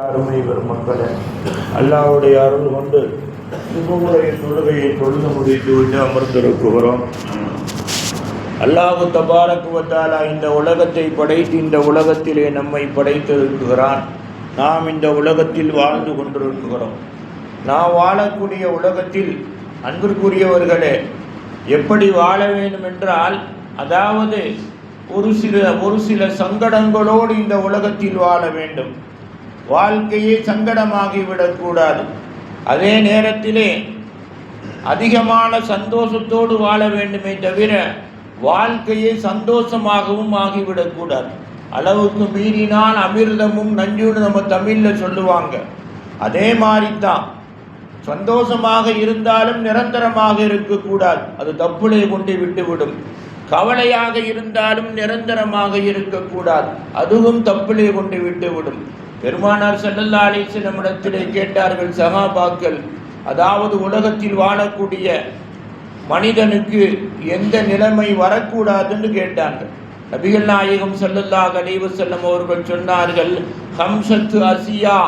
அருமை பெருமக்களே, அல்லாஹ்வுடைய அருள் கொண்டு சுபமுடைய தொழுகையை தொழுது முடித்துவிட்டு அமர்ந்திருக்கிறோம். அல்லாஹ் தபாரக் வ தஆலா இந்த உலகத்தை படைத்து இந்த உலகத்திலே நம்மை படைத்திருக்கிறான். நாம் இந்த உலகத்தில் வாழ்ந்து கொண்டிருக்கிறோம். நாம் வாழக்கூடிய உலகத்தில் அன்பிற்குரியவர்களே, எப்படி வாழ வேண்டும் என்றால், அதாவது ஒரு சில சங்கடங்களோடு இந்த உலகத்தில் வாழ வேண்டும். வாழ்க்கையே சங்கடமாகிவிடக்கூடாது. அதே நேரத்திலே அதிகமான சந்தோஷத்தோடு வாழ வேண்டுமே தவிர வாழ்க்கையை சந்தோஷமாகவும் ஆகிவிடக்கூடாது. அளவுக்கு மீறினால் அமிர்தமும் நஞ்சுன்னு நம்ம தமிழில் சொல்லுவாங்க. அதே மாதிரி தான் சந்தோஷமாக இருந்தாலும் நிரந்தரமாக இருக்கக்கூடாது, அது தப்புலே கொண்டு விட்டுவிடும். கவலையாக இருந்தாலும் நிரந்தரமாக இருக்கக்கூடாது, அதுவும் தப்புலே கொண்டு விட்டுவிடும். பெருமானார் ஸல்லல்லாஹு அலைஹி வஸல்லம் இடத்திலே கேட்டார்கள் சஹாபாக்கள், அதாவது உலகத்தில் வாழக்கூடிய மனிதனுக்கு எந்த நிலைமை வரக்கூடாதுன்னு கேட்டாங்க. நபிகள் நாயகம் ஸல்லல்லாஹு அலைஹி வஸல்லம் அவர்கள் சொன்னார்கள், ஹம்ஸத்து அசியா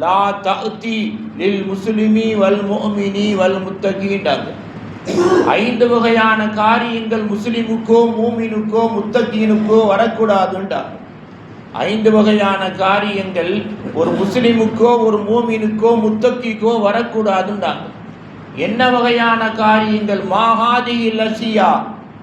லா தஅதி லில் முஸ்லிமி வல் முஃமினி வல் முத்தகீன்டாங்க. 5 வகையான காரியங்கள் முஸ்லிமுக்கோ மூமினுக்கோ முத்தகீனுக்கோ வரக்கூடாதுன்றாங்க. 5 வகையான காரியங்கள் ஒரு முஸ்லிமுக்கோ ஒரு மூமினுக்கோ முத்தக்கிக்கோ வரக்கூடாதுன்றாங்க. என்ன வகையான காரியங்கள்? மாஹாதில் அசியா,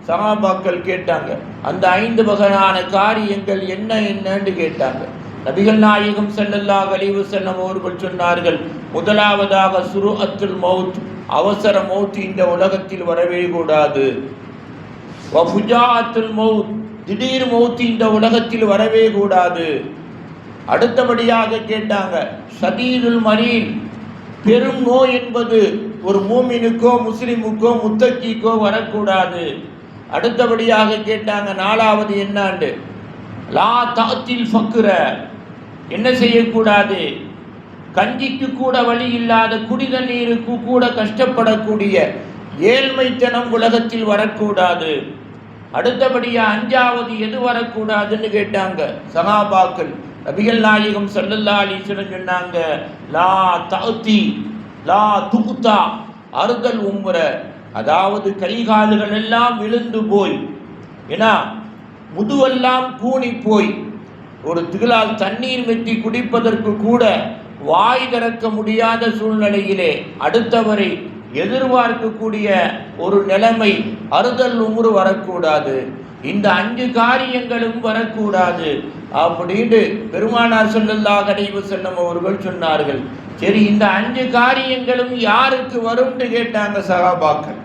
சஹாபாக்கள் கேட்டாங்க. அந்த 5 வகையான காரியங்கள் என்னன்னு கேட்டாங்க. நபிகள் நாயகம் ஸல்லல்லாஹு அலைஹி வஸல்லம் அவர்கள் சொன்னார்கள், முதலாவதாக சுருஅத்துல் மௌத், அவசர மௌத் இந்த உலகத்தில் வரவே கூடாது. வஃபுஜாஅத்துல் மௌத், திடீர் மௌத் இந்த உலகத்தில் வரவே கூடாது. அடுத்தபடியாக கேட்டாங்க ஷதீதுல் மரீன், பெரும் நோய் என்பது ஒரு மூமினுக்கோ முஸ்லிமுக்கோ முத்தக்கிக்கோ வரக்கூடாது. அடுத்தபடியாக கேட்டாங்க நாலாவது என்னாண்டு, லா தஅத்தில் ஃபக்ர, என்ன செய்யக்கூடாது? கஞ்சிக்கு கூட வழி இல்லாத, குடித நீருக்கு கூட கஷ்டப்படக்கூடிய ஏழ்மைத்தனம் உலகத்தில் வரக்கூடாது. அடுத்தபடியா 5வது எது வரக்கூடாதுன்னு கேட்டாங்க சஹாபாக்கள். நபிகள் நாயகம் ஸல்லல்லாஹு அலைஹி வஸல்லம் சொன்னாங்க, லா தஅதி லா துக்தா அர்தல் உம்ர, அதாவது கைகால்கள் எல்லாம் விழுந்து போய், ஏன்னா முதுவெல்லாம் கூனி போய், ஒரு திகழால் தண்ணீர் மெட்டி குடிப்பதற்கு கூட வாய் திறக்க முடியாத சூழ்நிலையிலே அடுத்தவரை எதிர்பார்க்கக்கூடிய ஒரு நிலைமை, அறுதல் உம்ரு வரக்கூடாது. இந்த 5 காரியங்களும் வரக்கூடாது அப்படின்னு பெருமானார் ஸல்லல்லாஹு அலைஹி வஸல்லம் அவர்கள் சொன்னார்கள். சரி, இந்த 5 காரியங்களும் யாருக்கு வரும்னு கேட்டாங்க சஹாபாக்கள்.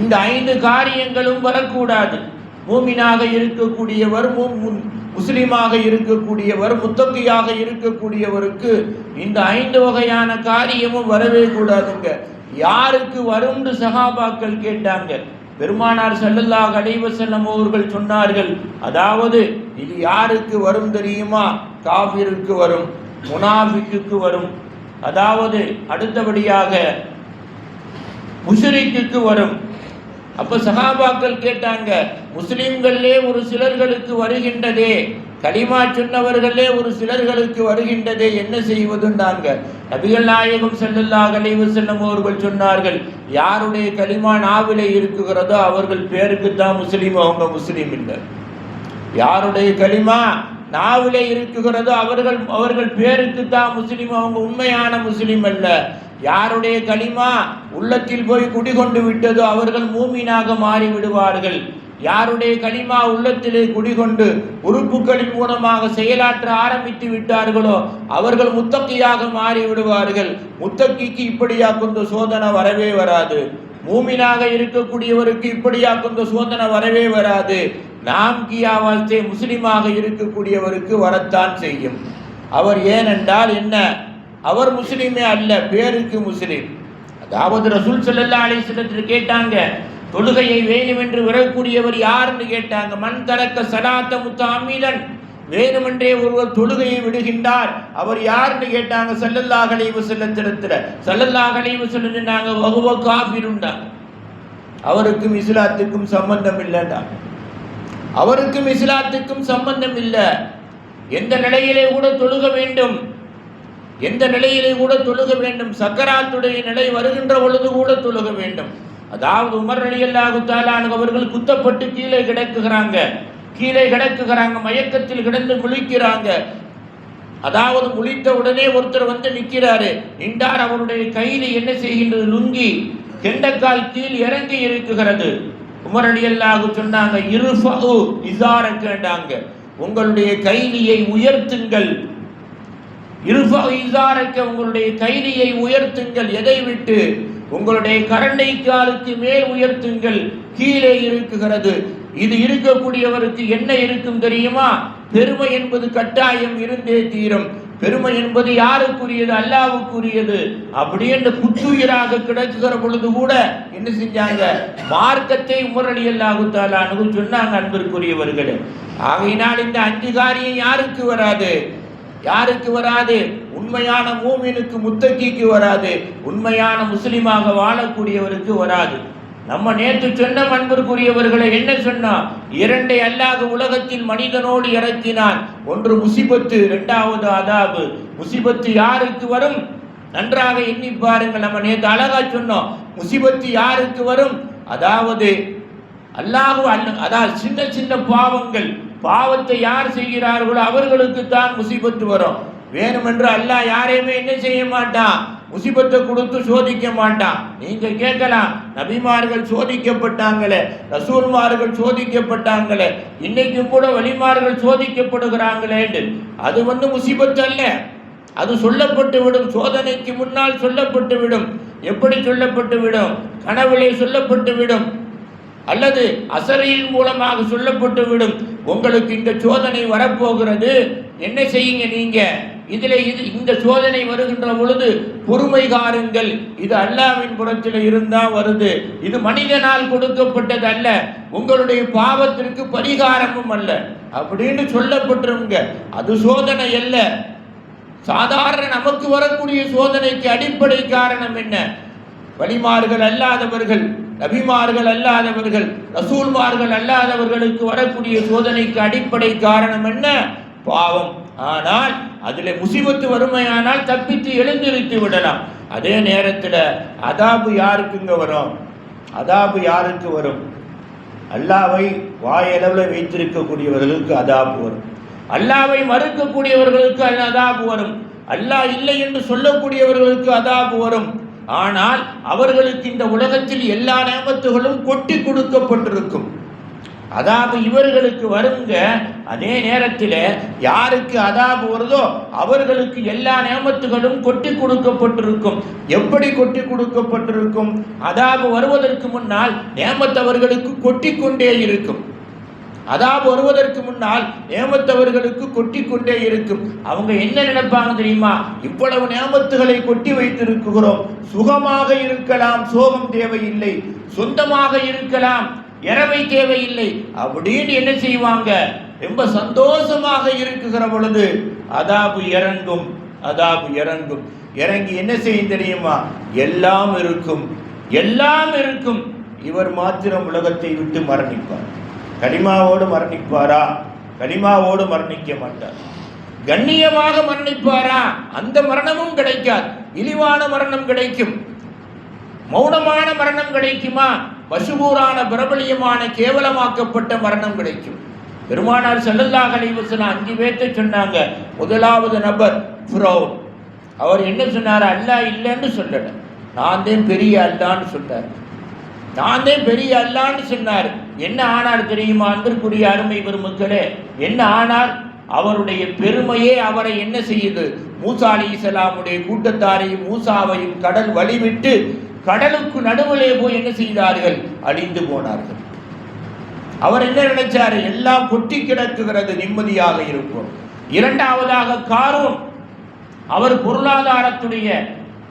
இந்த 5 காரியங்களும் வரக்கூடாது. மூமினாக இருக்கக்கூடியவர், முஸ்லிமாக இருக்கக்கூடியவர், முத்தகியாக இருக்கக்கூடியவருக்கு இந்த 5 வகையான காரியமும் வரவே கூடாதுங்க. யாருக்கு வரும்னு சஹாபாக்கள் கேட்டாங்க. பெருமானார் ஸல்லல்லாஹு அலைஹி வஸல்லம் அவர்கள் சொன்னார்கள், அதாவது இது யாருக்கு வரும் தெரியுமா? காஃபிருக்கு வரும், முனாஃபிக்குக்கு வரும், அதாவது அடுத்தபடியாக முஷ்ரிக்குக்கு வரும். அப்ப சஹாபாக்கள் கேட்டாங்க, முஸ்லிம்களே ஒரு சிலர்களுக்கு வருகின்றதே, கலிமா சொன்னவர்களே ஒரு சிலர்களுக்கு வருகின்றதே, என்ன செய்வதுன்னாங்க. நபிகள் நாயகம் ஸல்லல்லாஹு அலைஹி வஸல்லம் அவர்கள் சொன்னார்கள், யாருடைய கலிமா நாவிலே இருக்குகிறதோ அவர்கள் பேருக்கு தான் முஸ்லீம், அவங்க முஸ்லீம் இல்லை. யாருடைய கலிமா நாவிலே இருக்குகிறதோ அவர்கள் பேருக்கு தான் முஸ்லீம், அவங்க உண்மையான முஸ்லீம் அல்ல. யாருடைய கலிமா உள்ளத்தில் போய் குடிகொண்டு விட்டதோ அவர்கள் மூமினாக மாறி விடுவார்கள். யாருடைய கலிமா உள்ளத்திலே குடிகொண்டு உறுப்புகளின் மூலமாக செயலாற்ற ஆரம்பித்து விட்டார்களோ அவர்கள் முத்தக்கியாக மாறி விடுவார்கள். முத்தக்கிக்கு இப்படியா கொண்ட சோதனை வரவே வராது. மூமினாக இருக்கக்கூடியவருக்கு இப்படியா கொண்ட சோதனை வரவே வராது. நாம் கியாவாஸ்தே முஸ்லிமாக இருக்கக்கூடியவருக்கு வரத்தான் செய்யும். அவர் ஏனென்றால் என்ன, அவர் முஸ்லிமே அல்ல, பேருக்கு முஸ்லிம். அதாவது ரசூல் ஸல்லல்லாஹு அலைஹி வஸல்லம் கேட்டாங்க, தொழுகையை வேண்டுமென்று விடக்கூடியவர் யாருன்னு கேட்டாங்க. மன் தரக்க ஸலாத்த முத்தஅம்மிதன், வேணுமென்றே ஒருவர் தொழுகையை விடுகின்றார், அவர் யாருன்னு கேட்டாங்க ஸல்லல்லாஹு அலைஹி வஸல்லத்திடத்துல. ஸல்லல்லாஹு அலைஹி வஸல்லம் சொன்னாங்க, வஹுவ காஃபிருன்றாங்க, அவருக்கும் இஸ்லாத்துக்கும் சம்பந்தம் இல்லைன்றாங்க. அவருக்கும் இஸ்லாத்துக்கும் சம்பந்தம் இல்லை. எந்த நிலையிலே கூட தொழுக வேண்டும், எந்த நிலையிலே கூட தொழுக வேண்டும், சக்கராத்துடைய நிலை வருகின்ற பொழுது கூட தொழுக வேண்டும். அதாவது உமர் ரலியல்லாஹு தஆலா அவர்கள் குத்தப்பட்டு கீழே கிடக்குகிறாங்க, மயக்கத்தில் கிடந்து முழிக்கிறாங்க. அதாவது முழித்த உடனே ஒருத்தர் வந்து நிற்கிறாரு, நின்றார். அவருடைய கையில் என்ன செய்கின்றது? லுங்கி, கெண்டக்கால் கீழ் இறங்கி இருக்குகிறது. உமர் ரலியல்லாஹு சொன்னாங்க, இர்ஃபஉ இஸாரக்கண்டாங்க, உங்களுடைய கைலியை உயர்த்துங்கள். இர்ஃபஉ இஸாரக்க, உங்களுடைய கைலியை உயர்த்துங்கள். எதை விட்டு? உங்களுடைய கரண்டை காலுக்கு மேல் உயர்த்துங்கள், கீழே இருக்குகிறது. இது இருக்கக்கூடியவருக்கு என்ன இருக்கும் தெரியுமா? பெருமை என்பது கட்டாயம் இருந்தே தீரும். பெருமை என்பது யாருக்குரியது? அல்லாஹ்வுக்குரியது. அப்படியே குத்துயிராக கிடக்குகிற பொழுது கூட என்ன செஞ்சாங்க? மார்க்கத்தை உமர் ரலியல்லாஹு தஆலா அன்ஹு சொன்னாங்க. அன்பிற்குரியவர்களே, ஆகையினால் இந்த 5 காரியம் யாருக்கு வராது? உண்மையான மூமினுக்கு, முத்தகிக்கு வராது. உண்மையான முஸ்லிமாக வாழக்கூடியவருக்கு வராது. நம்ம நேற்று சொன்ன அன்பிற்குரியவர்களை என்ன சொன்னோம்? 2 அல்லாஹ் உலகத்தில் மனிதனோடு இறக்கினான். ஒன்று முசிபத்து, 2வது அதாபு. முசிபத்து யாருக்கு வரும்? நன்றாக எண்ணி பாருங்கள். நம்ம நேற்று அழகா சொன்னோம், முசிபத்து யாருக்கு வரும்? அதாவது அதாவது சின்ன சின்ன பாவத்தை யார் செய்கிறார்களோ அவர்களுக்கு தான் முசிபத்து வரும். வேணுமென்று அல்லாஹ் யாரையுமே என்ன செய்ய மாட்டான்? முசிபத்தை கொடுத்து சோதிக்க மாட்டான். நீங்க கேட்கலாம், நபிமார்கள் சோதிக்கப்பட்டாங்களே, ரசூல்மார்கள் சோதிக்கப்பட்டாங்களே, இன்னைக்கும் கூட வலிமார்கள் சோதிக்கப்படுகிறாங்களே. அது முசிபத்து அல்ல, அது சொல்லப்பட்டு விடும். சோதனைக்கு முன்னால் சொல்லப்பட்டு விடும். எப்படி சொல்லப்பட்டு விடும்? கனவிலே சொல்லப்பட்டு விடும், அல்லது அசரையின் மூலமாக சொல்லப்பட்டு விடும். உங்களுக்கு இந்த சோதனை வரப்போகிறது, என்ன செய்யுங்க நீங்க? இந்த சோதனை வருகின்ற பொழுது பொறுமை காருங்கள். இது அல்லாஹ்வின் புறத்தில் இருந்தா வருது. இது மனிதனால் கொடுக்கப்பட்டது அல்ல, உங்களுடைய பாவத்திற்கு பரிகாரமும் அல்ல அப்படின்னு சொல்லப்பட்டிருங்க. அது சோதனை அல்ல. சாதாரண நமக்கு வரக்கூடிய சோதனைக்கு அடிப்படை காரணம் என்ன? வலிமார்கள் அல்லாதவர்கள், நபிமார்கள் அல்லாதவர்கள், ரசூல்மார்கள் அல்லாதவர்களுக்கு வரக்கூடிய சோதனைக்கு அடிப்படை காரணம் என்ன? பாவம். ஆனால் அதில் முசிபத்து வறுமையானால் தப்பித்து எழுந்திருத்து விடலாம். அதே நேரத்தில் அதாபு யாருக்குங்க வரும்? யாருக்கு வரும்? அல்லாவை வாயளவில் வைத்திருக்கக்கூடியவர்களுக்கு அதாபு வரும். அல்லாவை மறுக்கக்கூடியவர்களுக்கு அதாபு வரும். அல்லாஹ் இல்லை என்று சொல்லக்கூடியவர்களுக்கு அதாபு வரும். ஆனால் அவர்களுக்கு இந்த உலகத்தில் எல்லா நேமத்துகளும் கொட்டி கொடுக்கப்பட்டிருக்கும். அதாபு இவர்களுக்கு வருங்க. அதே நேரத்தில் யாருக்கு அதாபு வருதோ அவர்களுக்கு எல்லா நேமத்துகளும் கொட்டி கொடுக்கப்பட்டிருக்கும். எப்படி கொட்டி கொடுக்கப்பட்டிருக்கும்? அதாபு வருவதற்கு முன்னால் நேமத்தவர்களுக்கு கொட்டி கொண்டே இருக்கும். அதாபு வருவதற்கு முன்னால் நேமத்தவர்களுக்கு கொட்டி கொண்டே இருக்கும். அவங்க என்ன நினைப்பாங்க தெரியுமா? இவ்வளவு நேமத்துகளை கொட்டி வைத்திருக்கிறோம், சுகமாக இருக்கலாம், சோகம் தேவையில்லை, சொந்தமாக இருக்கலாம், இரவை தேவையில்லை அப்படின்னு என்ன செய்வாங்க? ரொம்ப சந்தோஷமாக இருக்குகிற பொழுது அதாபு இறங்கும். இறங்கி என்ன செய்யும் தெரியுமா? எல்லாம் இருக்கும். இவர் மாத்திரம் உலகத்தை விட்டு மரணிப்பார். கலிமாவோடு மரணிப்பாரா? கலிமாவோடு மரணிக்க மாட்டார். கண்ணியமாக மரணிப்பாரா? அந்த மரணமும் கிடைக்காது. இழிவான மரணம் கிடைக்கும். மௌனமான மரணம் கிடைக்குமா? மஷ்ஹூரான, பிரபலியமான, கேவலமாக்கப்பட்ட மரணம் கிடைக்கும். பெருமானார் ஸல்லல்லாஹு அலைஹி வஸல்லம் 5 பேர்த்தை சொன்னாங்க. முதலாவது நபர் ஃபிரௌன். அவர் என்ன சொன்னார்? அல்லாஹ் இல்லைன்னு சொல்லல, நான் தான் பெரிய அல்லான்னு சொன்னார். என்ன ஆனார் தெரியுமா? அன்பிற்குரிய அருமை பெருமக்களே, என்ன ஆனார்? அவருடைய பெருமையே அவரை என்ன செய்யுது? மூசா அலைஹிஸ்ஸலாமுடைய கூட்டத்தாரையும் மூசாவையும் கடல் வழிவிட்டு கடலுக்கு நடுவிலே போய் என்ன செய்தார்கள்? அழிந்து போனார்கள். அவர் என்ன நினைச்சாரு? எல்லாம் கொட்டி கிடக்குகிறது, நிம்மதியாக இருக்கும். இரண்டாவதாக காரூன். அவர் பொருளாதாரத்துடைய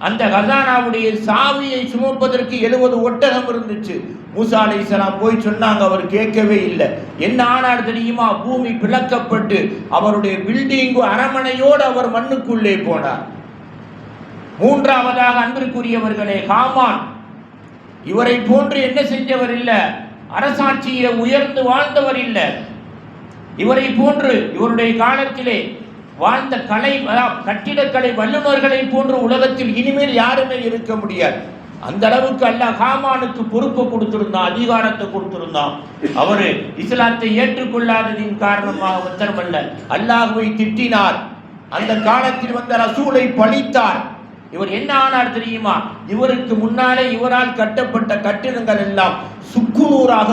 அந்த கசானாவுடைய சாவியை சுமப்பதற்கு 70 ஒட்டகம் இருந்துச்சு. மூசா அலைஹிஸ்ஸலாம் போய் சொன்னாங்க, அவர் கேட்கவே இல்லை. என்ன ஆனார் தெரியுமா? பூமி பிளக்கப்பட்டு அவருடைய பில்டிங்கு, அரமனையோடு அவர் மண்ணுக்குள்ளே போனார். மூன்றாவதாக அன்பிற்குரியவர்களே, ஹாமான். இவரை போன்று என்ன செஞ்சவர் இல்லை, அரசாட்சியில உயர்ந்து வாழ்ந்தவர் இல்லை. இவரை போன்று இவருடைய காலத்திலே வாழ்ந்த கட்டிடக்கலை வல்லுநர்களை போன்ற உலகத்தில் இனிமேல் யாருமே இருக்க முடியாது. அந்த அளவுக்கு அல்லாஹ் ஹாமானுக்கு பொறுப்பை கொடுத்திருந்தான், அதிகாரத்தை கொடுத்திருந்தான். அவரு இஸ்லாத்தை ஏற்றுக்கொள்ளாததின் காரணமாக மாத்திரமல்ல, அல்லாஹ்வை திட்டினார். அந்த காலத்தில் வந்த ரசூலை பழித்தார். இவர் என்ன ஆனார் தெரியுமா? இவருக்கு முன்னாலே இவரால் கட்டப்பட்ட கட்டிடங்கள் எல்லாம் சுக்குநூறாக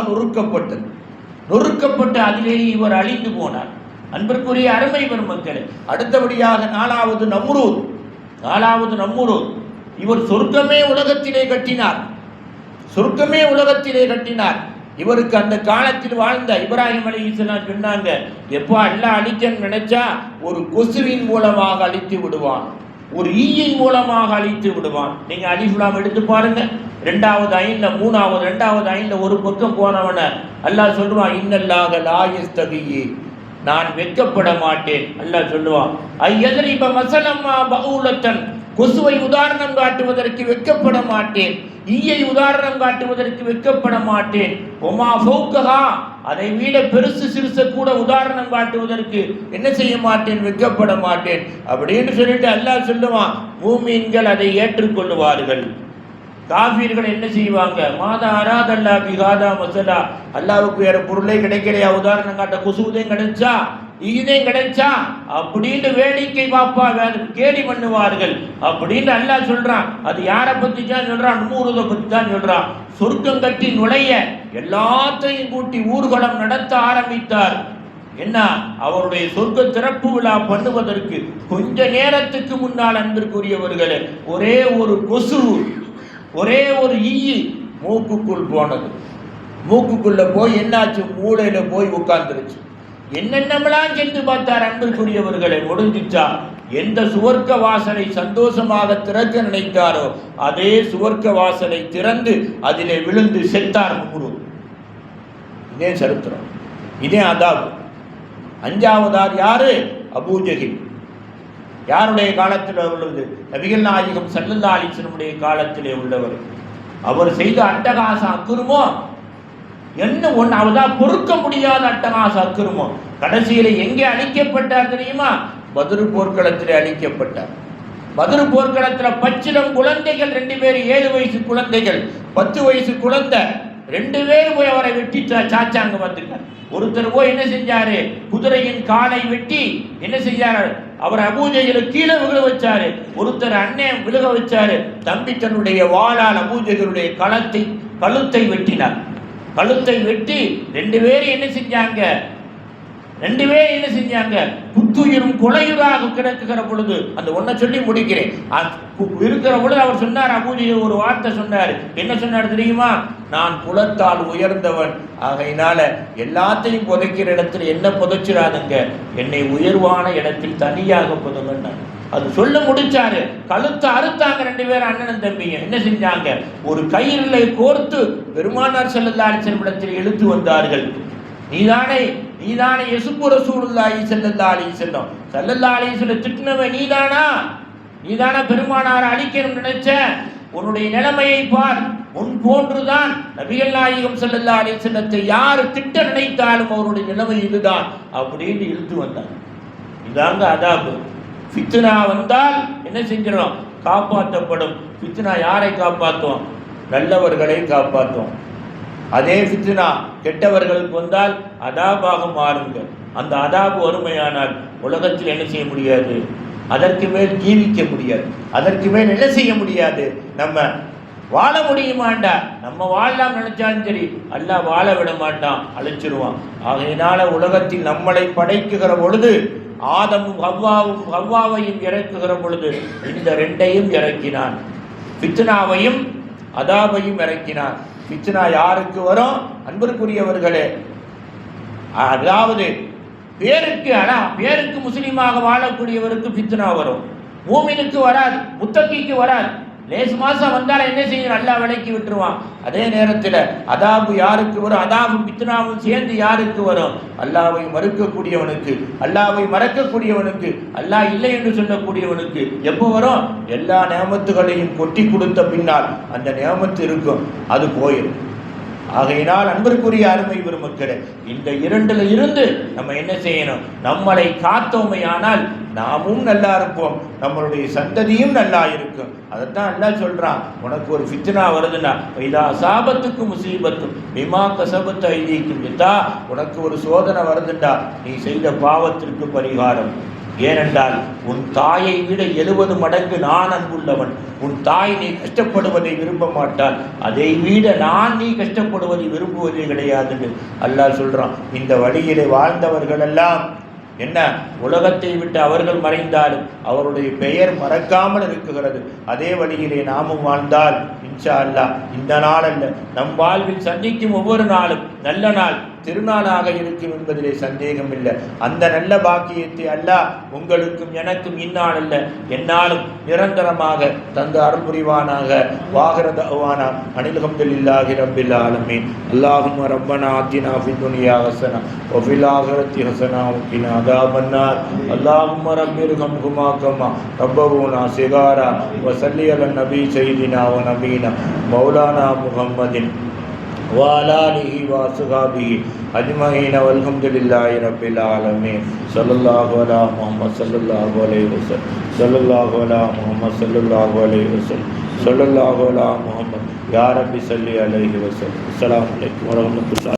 நொறுக்கப்பட்டு அதிலேயே இவர் அழிந்து போனார். அன்பிற்குரிய அருமை பெருமக்களே, அடுத்தபடியாக நாலாவது நம்ரூத். இவர் சொர்க்கமே உலகத்திலே கட்டினார். இவருக்கு அந்த காலத்தில் வாழ்ந்த இப்ராஹிம் அலைஹிஸ்ஸலாம் சொன்னாங்க, எப்போ அல்லாஹ் அழிக்கன்னு நினைச்சா ஒரு கொசுவின் மூலமாக அழித்து விடுவான், ஒரு ஈயின் மூலமாக அழித்து விடுவான். நீங்க அலிஃப் லாம் எடுத்து பாருங்க. ரெண்டாவது ஐன்ல ஒரு பக்கம் போனவன அல்லாஹ் சொல்லுவான், இன்னல்லாஹ லா யஸ்தகி, நான் வெட்கப்பட மாட்டேன். அல்லாஹ் சொல்லுவான், ஐயதரிப மஸலம்மா பஊலத்தன், கொசுவை உதாரணம் காட்டுவதற்கு வெட்கப்பட மாட்டேன், ஈயை உதாரணம் காட்டுவதற்கு வெட்கப்பட மாட்டேன், ஒமா ஃபௌகஹா, அதை விட பெருசு சிறுச கூட உதாரணம் காட்டுவதற்கு என்ன செய்ய மாட்டேன், வெட்கப்பட மாட்டேன் அப்படின்னு சொல்லிட்டு அல்லாஹ் சொல்லுவான். மூமின்கள் அதை ஏற்றுக்கொள்வார்கள். காஃபிர்கள் என்ன செய்வாங்க? மாதா அராதல்லா பிகாதா மசலா, அல்லாவுக்கு வேற பொருளே கிடைக்கலையா, உதாரணம் காட்ட கொசுவதையும் கிடைச்சா இதுதான் கிடைச்சா அப்படின்னு வேடிக்கை பாப்பா கேலி பண்ணுவார்கள் அப்படின்னு அல்லாஹ் சொல்றான். அது யாரை பத்தி தான் சொல்றான்? நுமூருதை பத்தி தான் சொல்றான். சொர்க்கம் கட்டி நுழைய எல்லாத்தையும் கூட்டி ஊர்வலம் நடத்த ஆரம்பித்தார். என்ன, அவருடைய சொர்க்க திறப்பு விழா பண்ணுவதற்கு கொஞ்ச நேரத்துக்கு முன்னால் அன்பிற்குரியவர்களே ஒரே ஒரு கொசு, ஒரே ஒரு ஈ மூக்குக்குள் போனது. மூக்குக்குள்ள போய் என்னாச்சு, மூளையில போய் உட்கார்ந்துருச்சு. என்னென்னலாம் சென்று பார்த்தார் அன்பிற்குரியவர்களை, முடிஞ்சிச்சா? எந்த சுவர்க்க வாசலை சந்தோஷமாக திறக்க நினைத்தாரோ அதே சுவர்க்க வாசலை திறந்து அதிலே விழுந்து செத்தார். இதே சரித்திரம், இதே அதாபு. அஞ்சாவதார் யாரு? அபூஜஹில். யாருடைய காலத்தில் உள்ளது? நபிகள் நாயகம் ஸல்லல்லாஹு அலைஹி வஸல்லம் காலத்திலே உள்ளவர். அவர் செய்த அட்டகாச அக்குருமோ என்ன ஒன்று, அவதான் பொறுக்க முடியாத அட்டகாச அக்குருமோ. கடைசியில எங்கே அழிக்கப்பட்டார் தெரியுமா? பத்ர் போர்க்களத்திலே அழிக்கப்பட்டார். பத்ர் போர்க்களத்தில் பச்சிலம் குழந்தைகள் 2 பேர், 7 வயசு குழந்தைகள், 10 வயசு குழந்தை, 2 பேர் போய் அவரை வெட்டி சாச்சாங்க. வந்துட்டார். ஒருத்தர் போய் என்ன செஞ்சாரு? குதிரையின் காலை வெட்டி என்ன செஞ்சாரு? அவர் அபூஜஹிலை கீழே விழுக வச்சாரு. ஒருத்தர் அண்ணன் விழுக வச்சாரு. தம்பி தன்னுடைய வாளால் அபூஜஹிலுடைய கழுத்தை வெட்டினார். கழுத்தை வெட்டி 2 பேரும் என்ன செஞ்சாங்க? புத்துயிரும் கொலையுறாக கிடக்குகிற பொழுது, அந்த ஒன்றை சொல்லி முடிக்கிறேன். இருக்கிற பொழுது அவர் சொன்னார், அபூஜஹில் ஒரு வார்த்தை சொன்னார். என்ன சொன்னார் தெரியுமா? நான் குலத்தால் உயர்ந்தவன், ஆகையினால எல்லாத்தையும் புதைக்கிற இடத்துல என்ன புதைச்சிடாதுங்க, என்னை உயர்வான இடத்தில் தனியாக புதைங்க. அது சொல்ல முடிச்சாரு. கழுத்தை அறுத்தாங்க 2 பேரும், அண்ணனும் தம்பிங்க. என்ன செஞ்சாங்க? ஒரு கயிறுல கோர்த்து பெருமானார் ஸல்லல்லாஹு அலைஹி வஸல்லம் இடத்தில் இழுத்து வந்தார்கள். நீதானே யசுப்பு ரசூலுல்லாஹி ஸல்லல்லாஹு அலைஹி வஸல்லம் திட்டினவன் நீதானா பெருமானார் அழிக்கணும் நினைச்ச? உன்னுடைய நிலைமையை பார், உன் போன்றுதான் நபிகள் நாயகம் ஸல்லல்லாஹு அலைஹி வஸல்லத்தை யார் திட்ட நினைத்தாலும் அவருடைய நிலைமை இதுதான் அப்படின்னு இழுத்து வந்தார். இதாங்க அதாபு. ஃபித்னா வந்தால் என்ன செஞ்சிடும்? காப்பாற்றப்படும். ஃபித்னா யாரை காப்பாற்றும்? நல்லவர்களை காப்பாற்றும். அதே ஃபித்னா கெட்டவர்களுக்கு வந்தால் அதாபாக மாறுங்க. அந்த அதாபு வறுமையானால் உலகத்தில் என்ன செய்ய முடியாது? அதற்கு மேல் ஜீவிக்க முடியாது. அதற்கு மேல் என்ன செய்ய முடியாது? நம்ம வாழ முடியுமாண்டா? நம்ம வாழலாம் நினைச்சாலும் சரி, அல்லாஹ் வாழ விட மாட்டான், அழைச்சிருவான். ஆகையினால உலகத்தில் நம்மளை படைக்குகிற பொழுது ஆதமும் ஹவ்வாவையும் இறக்குகிற பொழுது இந்த 2ஐயும் இறக்கினான். ஃபித்னாவையும் அதாபையும் இறக்கினான். ஃபித்னா யாருக்கு வரும்? அன்பிற்குரியவர்களே, அதாவது பேருக்கு முஸ்லீமாக வாழக்கூடியவருக்கு ஃபித்னா வரும். மூமினுக்கு வராது, முத்தகிக்கு வராது. லேசு மாசம் வந்தாலும் என்ன செய்யணும்? அல்லாஹ் விலக்கி விட்டுருவான். அதே நேரத்தில் அதாபு யாருக்கு வரும்? அதாபு ஃபித்னாவும் சேர்ந்து யாருக்கு வரும்? அல்லாஹ்வை மறுக்கக்கூடியவனுக்கு, அல்லாஹ்வை மறக்கக்கூடியவனுக்கு, அல்லாஹ் இல்லை என்று சொல்லக்கூடியவனுக்கு. எப்போ வரும்? எல்லா நியமத்துகளையும் கொட்டி கொடுத்த பின்னால் அந்த நியமத்து இருக்கும், அது போயிடும். ஆகையினால் அன்பிற்குரிய அருமை பெருமக்களே, இந்த இரண்டுல இருந்து நம்ம என்ன செய்யணும்? நம்மளை காத்தோமையானால் நாமும் நல்லா இருப்போம், நம்மளுடைய சந்ததியும் நல்லா இருக்கும். அதைத்தான் அல்லாஹ் சொல்றான், உனக்கு ஒரு ஃபித்னா வருதுன்னா இதா சாபத்துக்கு முசீபத்தும் பிமா கசபத்து ஐதீக்கும், உனக்கு ஒரு சோதனை வருதுண்டா நீ செய்த பாவத்திற்கு பரிகாரம். ஏனென்றால் உன் தாயை விட 70 மடங்கு நான் அன்புள்ளவன். உன் தாய் நீ கஷ்டப்படுவதை விரும்ப மாட்டாள், அதை விட நான் நீ கஷ்டப்படுவதை விரும்புவதே கிடையாது அல்லாஹ் சொல்றான். இந்த வழியிலே வாழ்ந்தவர்கள் எல்லாம் என்ன, உலகத்தை விட்டு அவர்கள் மறைந்தாலும் அவருடைய பெயர் மறக்காமல் இருக்குகிறது. அதே வழியிலே நாமும் வாழ்ந்தால் இன்ஷா அல்லாஹ் இந்த நாள் அல்ல, நம் வாழ்வில் சந்திக்கும் ஒவ்வொரு நாளும் நல்ல நாள், திருநாளாக இருக்கும் என்பதிலே சந்தேகம் இல்லை. அந்த நல்ல பாக்கியத்தை அல்லாஹ் உங்களுக்கும் எனக்கும் இந்நாள் அல்ல என்னாலும் நிரந்தரமாக தந்து அருள் புரிவானாக. வாஹிர தஅவானா அனில் ஹம்துலில்லாஹி ரப்பில் ஆலமீன். அல்லாஹும்ம ரப்பனா ஆத்தினா ஃபித் துன்யா ஹஸனா வ ஃபில் ஆகிரத்தி ஹஸனா வ கினா அஸாபன் நார். அல்லாஹும்ம ரப்பிர்ஹம்ஹுமா கமா ரப்பவுனா சிகாரா வ ஸல்லி அலன் நபி சய்யிதினா வ நபீனா மௌலானா முஹம்மதின் وعلى آله وصحبه أجمعين والحمد لله رب العالمين. صلى الله على محمد صلى الله عليه وسلم. صلى الله على محمد صلى الله عليه وسلم. صلى الله على محمد. يا رب صل عليه وسلم. السلام عليكم ورحمة الله.